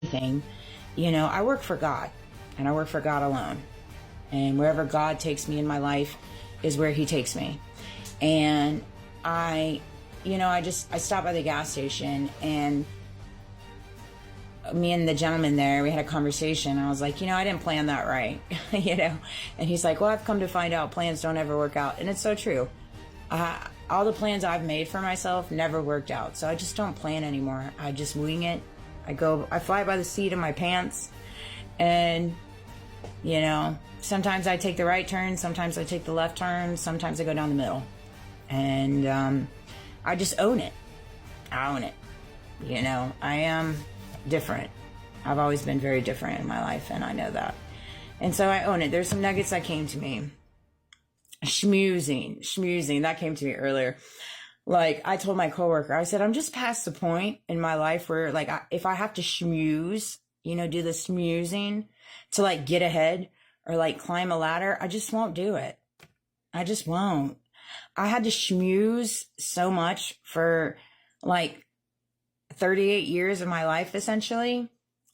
anything, I work for God, and I work for God alone. And wherever God takes me in my life is where he takes me. And I stopped by the gas station, and me and the gentleman there, we had a conversation. I was like, I didn't plan that right, And he's like, well, I've come to find out plans don't ever work out. And it's so true. All the plans I've made for myself never worked out. So I just don't plan anymore. I just wing it. I fly by the seat of my pants. And, sometimes I take the right turn. Sometimes I take the left turn. Sometimes I go down the middle. And I just own it. I own it. I am different. I've always been very different in my life, and I know that. And so I own it. There's some nuggets that came to me. Schmoozing, that came to me earlier. Like, I told my coworker, I said, I'm just past the point in my life where, like, if I have to schmooze, do the schmoozing to, like, get ahead or, like, climb a ladder, I just won't do it. I just won't. I had to schmooze so much for, like, 38 years of my life, essentially.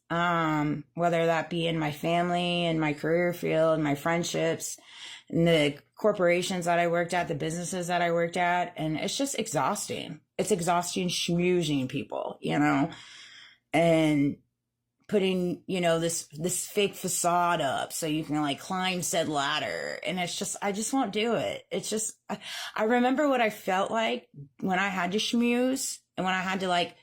Whether that be in my family, in my career field, my friendships, in the corporations that I worked at, the businesses that I worked at. And it's just exhausting. It's exhausting schmoozing people, and putting, this fake facade up so you can, like, climb said ladder. And it's just, I just won't do it. It's just, I remember what I felt like when I had to schmooze and when I had to, like,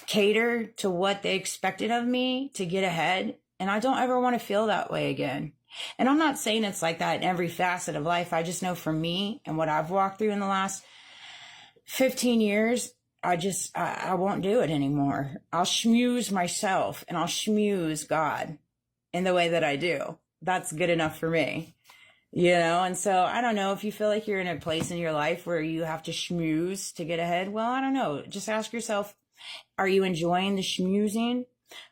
cater to what they expected of me to get ahead. And I don't ever want to feel that way again. And I'm not saying it's like that in every facet of life. I just know for me and what I've walked through in the last 15 years, I won't do it anymore. I'll schmooze myself and I'll schmooze God in the way that I do. That's good enough for me, And so I don't know if you feel like you're in a place in your life where you have to schmooze to get ahead. Well, I don't know. Just ask yourself, are you enjoying the schmoozing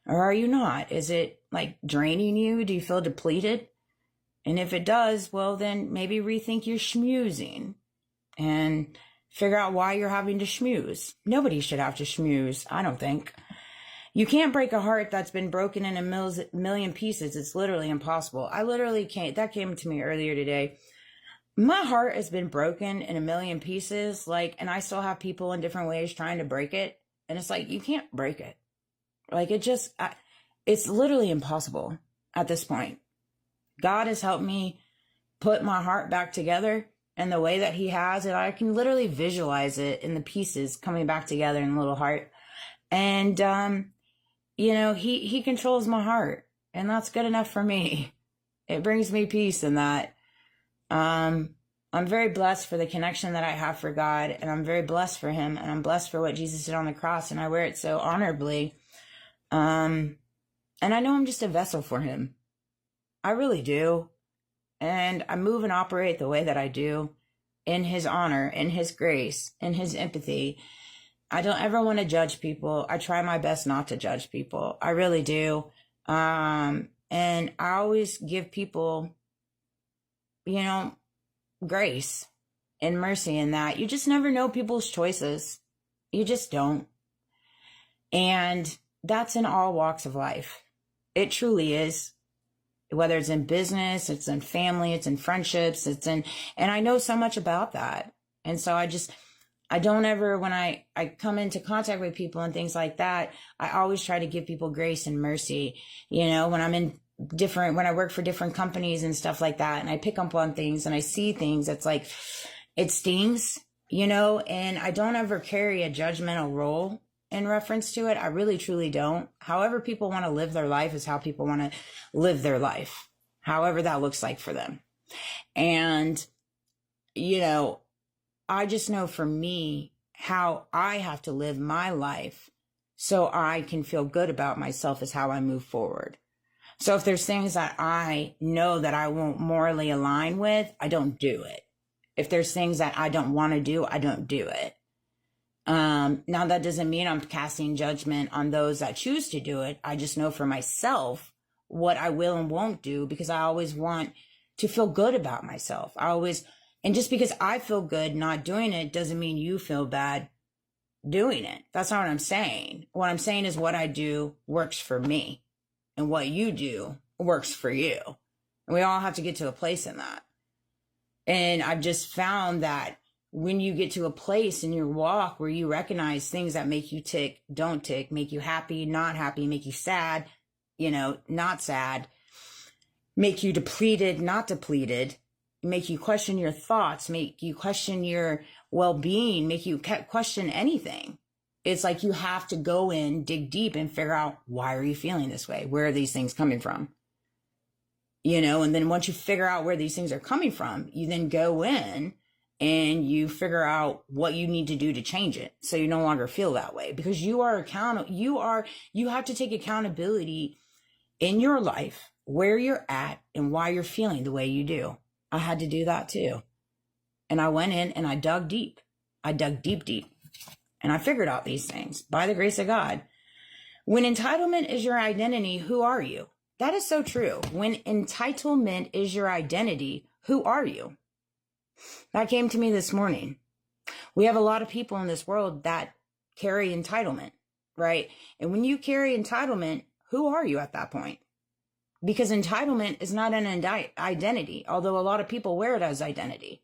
or are you not? Is it, like, draining you? Do you feel depleted? And if it does, well, then maybe rethink your schmoozing and figure out why you're having to schmooze. Nobody should have to schmooze, I don't think. You can't break a heart that's been broken in a million pieces. It's literally impossible. I literally can't. That came to me earlier today. My heart has been broken in a million pieces, and I still have people in different ways trying to break it. And it's like, you can't break it. Like, it's literally impossible at this point. God has helped me put my heart back together in the way that he has, and I can literally visualize it in the pieces coming back together in the little heart. And, he controls my heart, and that's good enough for me. It brings me peace in that. I'm very blessed for the connection that I have for God, and I'm very blessed for him, and I'm blessed for what Jesus did on the cross, and I wear it so honorably. And I know I'm just a vessel for him. I really do. And I move and operate the way that I do in his honor, in his grace, in his empathy. I don't ever want to judge people. I try my best not to judge people. I really do. And I always give people, grace and mercy in that. You just never know people's choices. You just don't. And that's in all walks of life. It truly is. Whether it's in business, it's in family, it's in friendships, and I know so much about that. And so I don't ever, when I come into contact with people and things like that, I always try to give people grace and mercy, when when I work for different companies and stuff like that, and I pick up on things and I see things, it's like, it stings, and I don't ever carry a judgmental role in reference to it. I really, truly don't. However people want to live their life is how people want to live their life, however that looks like for them. And, I just know for me how I have to live my life so I can feel good about myself is how I move forward. So if there's things that I know that I won't morally align with, I don't do it. If there's things that I don't want to do, I don't do it. Now that doesn't mean I'm casting judgment on those that choose to do it. I just know for myself what I will and won't do, because I always want to feel good about myself. And just because I feel good not doing it doesn't mean you feel bad doing it. That's not what I'm saying. What I'm saying is what I do works for me, and what you do works for you. And we all have to get to a place in that. And I've just found that when you get to a place in your walk where you recognize things that make you tick, don't tick, make you happy, not happy, make you sad, not sad, make you depleted, not depleted, make you question your thoughts, make you question your well-being, make you question anything. It's like you have to go in, dig deep, and figure out, why are you feeling this way? Where are these things coming from? And then once you figure out where these things are coming from, you then go in and you figure out what you need to do to change it, so you no longer feel that way, because you are accountable. You have to take accountability in your life, where you're at and why you're feeling the way you do. I had to do that too. And I went in and I dug deep. I dug deep. And I figured out these things by the grace of God. When entitlement is your identity, who are you? That is so true. When entitlement is your identity, who are you? That came to me this morning. We have a lot of people in this world that carry entitlement, right? And when you carry entitlement, who are you at that point? Because entitlement is not an identity, although a lot of people wear it as identity.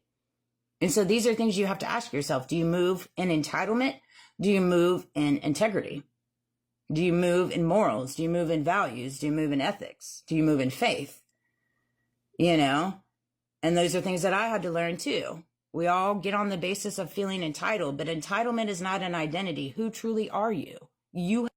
And so these are things you have to ask yourself. Do you move in entitlement? Do you move in integrity? Do you move in morals? Do you move in values? Do you move in ethics? Do you move in faith? And those are things that I had to learn too. We all get on the basis of feeling entitled, but entitlement is not an identity. Who truly are you? You